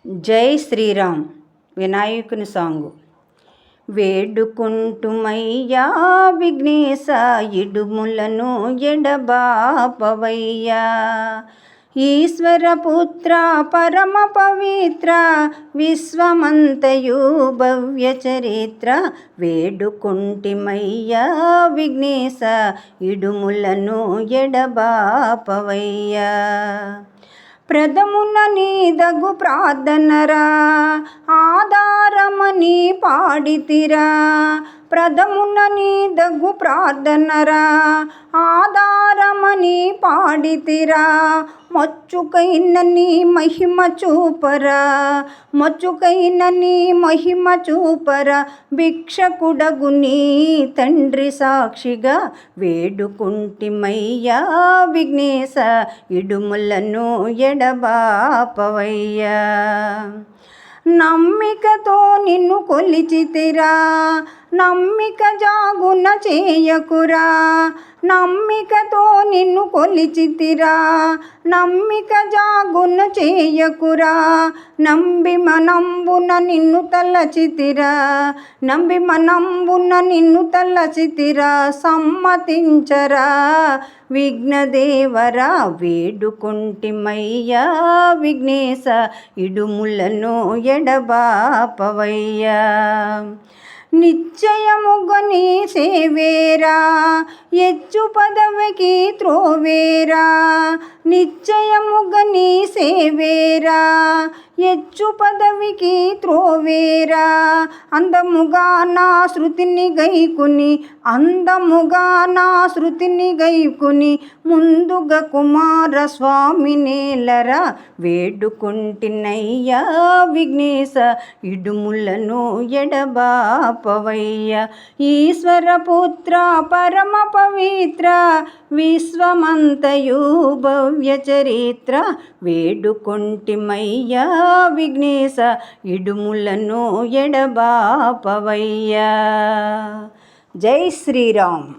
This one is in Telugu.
జై శ్రీరామ్ వినాయకుని సాంగు. వేడుకుంటుమయ్యా విఘ్నేశ ఇడుములను ఎడబాపవయ్యా. ఈశ్వరపుత్ర పరమ పవిత్ర విశ్వమంతయు భవ్య చరిత్ర. వేడుకుంటిమయ్యా విఘ్నేశ ఇడుములను ఎడబాపవయ్యా. ప్రథమున నీదగు ప్రార్థనరా ఆధారమని పాడితిరా. ప్రథమున నీదగు ప్రార్థనరా ఆధారమని పాడితిరా. మచ్చుకైన నీ మహిమ చూపరా, మచ్చుకైన నీ మహిమ చూపరా. భిక్షకుడగు నీ తండ్రి సాక్షిగా వేడుకుంటిమయ్యా విఘ్నేశ ఇడుములను ఎడబాపవయ్యా. నమ్మికతో నిన్ను కొలిచితిరా, నమ్మిక జాగున చేయకురా. నమ్మికతో నిన్ను కొలిచితిరా, నమ్మిక జాగున చేయకురా. నంబి మనంబున నిన్ను తలచితిరా, నంబి మనంబున నిన్ను తలచితిరా. సమ్మతించరా విఘ్నదేవరా. వేడుకుంటిమయ్యా విఘ్నేశ ఇడుములను ఎడబాపవయ్యా. నిశ్చయముగా నీ సేవేరా ఎచ్చు పదవికి త్రోవేరా. నిశ్చయముగా నీ సేవేరా ఎచ్చు పదవికి త్రోవేరా. అందముగా నా శృతిని గైకుని, అందముగా నా శృతిని గైకుని. ముందుగా కుమారస్వామి నేలరా. వేడుకుంటినయ్యా విఘ్నేశ ఇడుములను ఎడబాపవయ్యా. ఈశ్వరపుత్ర పరమ పవిత్ర విశ్వమంతయు భవ్య చరిత్ర. వేడుకుంటిమయ్యా విఘ్నేశ ఇడుములను ఎడబాపవయ్యా. జై శ్రీరామ్.